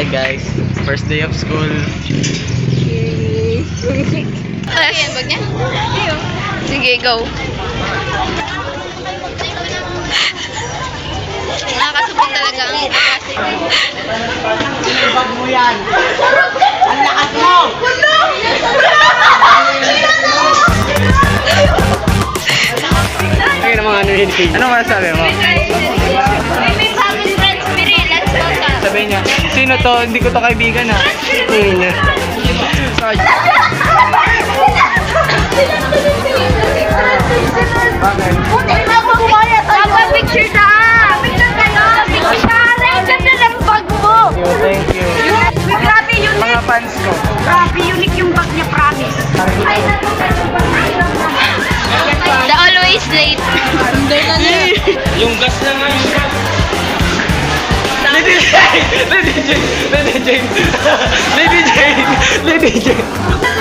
Hi guys, first day of school. Ayan, bag niya? Sige, go. Nakakasubok talaga ang kasi. Bag mo yan. Ang lakas mo! Ay, naman ano yun? Ano masasabi mo? May family friends, Miri, let's go ka. Sabi niya, sino to? Hindi ko to kaibigan ha. Niya. Bakit? Dapat picture na! Picture kayo! Picture ka! Ang ganda ng bag mo! Thank you. Grabe, unique! Mga fans ko. Grabe, unique yung bag niya, promise. The always late. Under na niya. Yung gas na nga yung gas. Lady Jane! Lady Jane! Lady Jane! Lady Jane! Lady Jane!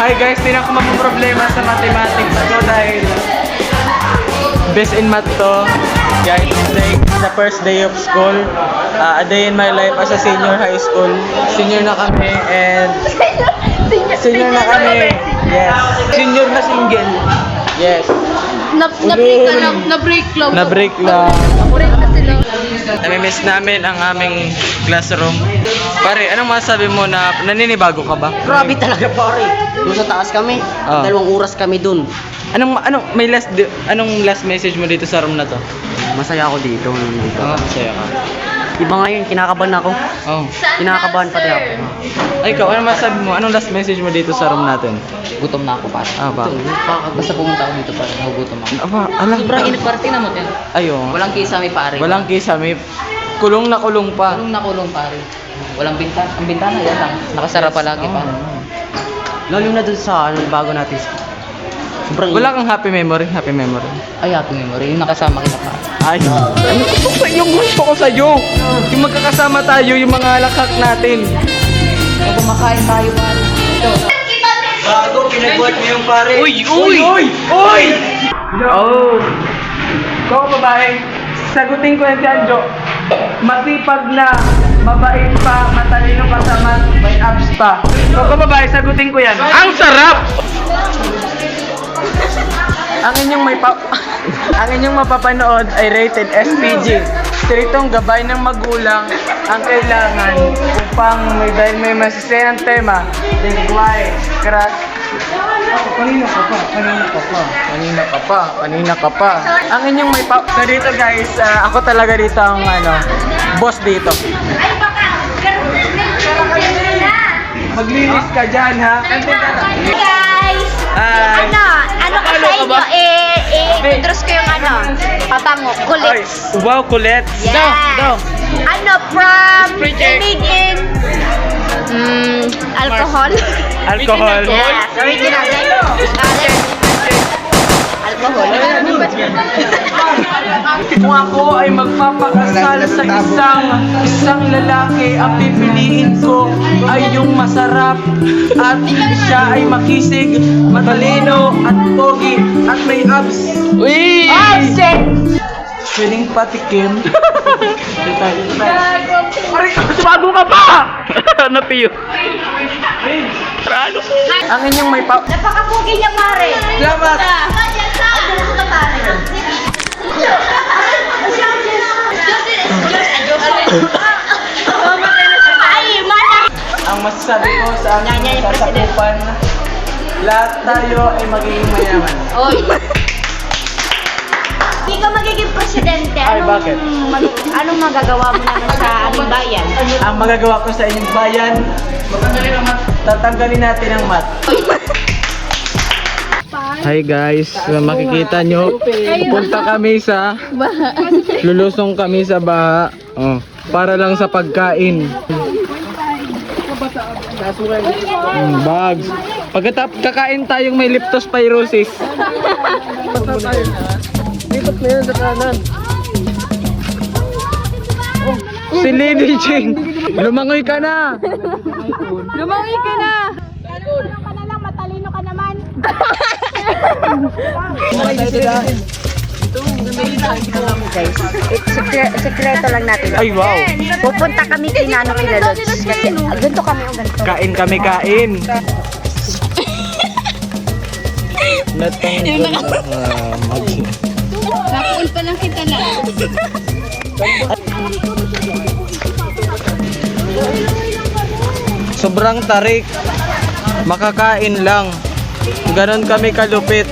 Hi guys, tinan ko problema sa mathematics ko dahil best in math to. Guys, today is the first day of school. A day in my life as a senior high school. Senior na kami and senior na kami. Yes. Senior na single. Yes. Na-break ka lang. Na-break lang. Na-break lang. Na-break na sila. Namimiss namin ang aming classroom. Pare, anong masasabi mo na naninibago ka ba? Grabe talaga pare. Doon sa taas kami. Ah. 2 oras kami dun. Anong last message mo dito sa room na to? Masaya ako dito. Nandito. Masaya ka. Iba ngayon, kinakabahan ako. Oh. Kinakabahan pati ako. Ay, ikaw, anong masasabi mo? Anong last message mo dito sa room natin? Gutom na ako pare. Ah, bakit? Basta pumunta ako dito pare. Nagugutom ako. Aba, ala. Sobrang init pare. Tingnan mo yan. Ayun. Walang kisame pare. Walang kisame. Kulong na kulong pa. Kulong na kulong pare. Walang bintana. Ang bintana yan lang. Nakasara palagi pare. Lalo na dun sa bago natin. Sobrang Wala kang happy memory? Happy memory. Ay, happy memory. Yung nakasama kita pare. Ay, yung gusto ko sa'yo. Yung magkakasama tayo, yung mga lakak natin. Kung kumakain tayo pare. Ito. Bago, pinagbuhat mo yung pare. Uy! Oh! Ikaw babae, sagutin ko yan si Anjo. Masipag na, mabait pa, matalino pa sa math, may abs pa. Ikaw babae, sagutin ko yan. Ang sarap! Ang inyong mapapanood ay rated SPG. Stritong gabay ng magulang ang kailangan upang dahil may masisayang tema. Then why? Crush. Kanina ka pa. Ang inyong so dito guys, ako talaga dito ang boss dito. Ay, baka. Maglinis ka dyan ha. Guys! Ay. Ano ka sa inyo? I-introduce ko yung pabango, kulits. Wow, kulit. Yeah. From made in alcohol. Alcohol. Yes, original. Alcohol. Kung ako ay magpapakasal sa isang lalaki, ang pipiliin ko ay yung masarap at siya ay makisig, matalino at pogi at may abs. Uy! Pwedeng patikim. Aray, sumago ka pa! Napiyo. Trano. Ang inyong may Napakapugi niya, pare. Salamat! Ang masasabi ko sa aming sasakupan, lahat tayo ay magiging mayaman. Oy. Hindi ka magiging presidente. Ay, bakit? Anong magagawa mo naman sa aming bayan? Ang magagawa ko sa inyong bayan, tatanggalin natin ang mat. Hi guys, makikita nyo, punta kami sa lulusong kami sa baha. Para lang sa pagkain. Bags. Pagkatapos kakain tayong may leptospirosis. Dito na yan sa kanan. Si Lady Jane, lumangoy ka na. Lumangi ka na! Matalino ka na lang, matalino ka naman. Guys, sekreto lang natin. Ay, wow. Pupunta kami kina Lods. Kasi ganito kami ang ganito. Kain kami, kain. Natanggal na mag- Napuul pa lang kita na. Sobrang tarik. Makakain lang. Ganon kami kalupit.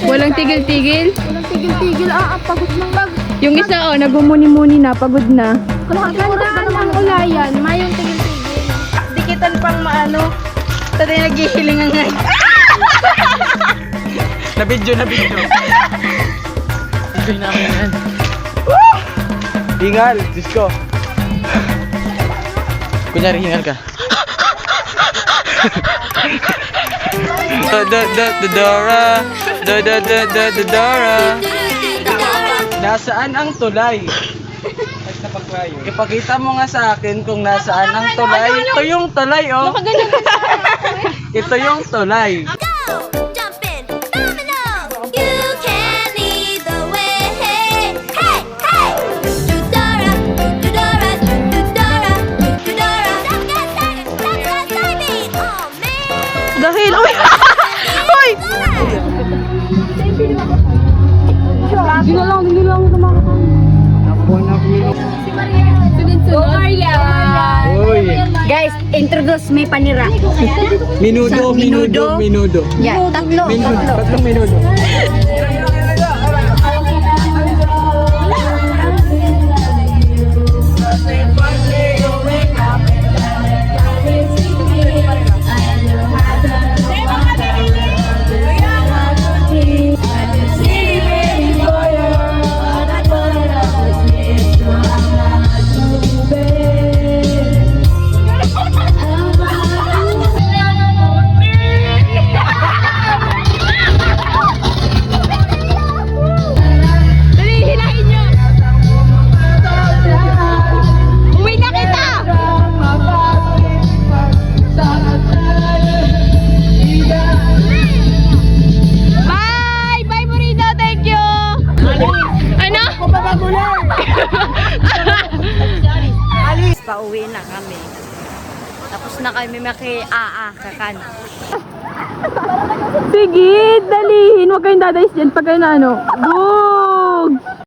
Walang tigil-tigil. Walang tigil-tigil. Pagod ng bag. Yung isa, nagmumuni-muni na, pagod na. Ganda ng ulayan. Mayong tigil-tigil. Dikitan pang maano. Tadi naghihiling ang ngay. Nabidyo. Enjoy namin yan. Hingal, Diyos ko. Kunyari, hingal ka. Dora. Nasaan ang tulay? Ipakita mo nga sa akin kung nasaan ang tulay. Ito yung tulay, oh. Ito yung tulay. Jump in, domino. You can lead the way. Hey, hey. Dudora, Dudora, Dudora, Dudora. Stop me. Oh man. Dahil, uy! Uy! Hindi lang Go Maria! Uy. Guys, introduce may panira. Minudo. Yeah, tatlo. Tatlong minudo. Dali, hilahin nyo! Uwi na kita! Bye! Bye, Burrito! Thank you! Ano? Pauwi na kami. Tapos na kami kakan. Sige, dalihin. Huwag kayong dadayos dyan pag kayo na ano. Boom!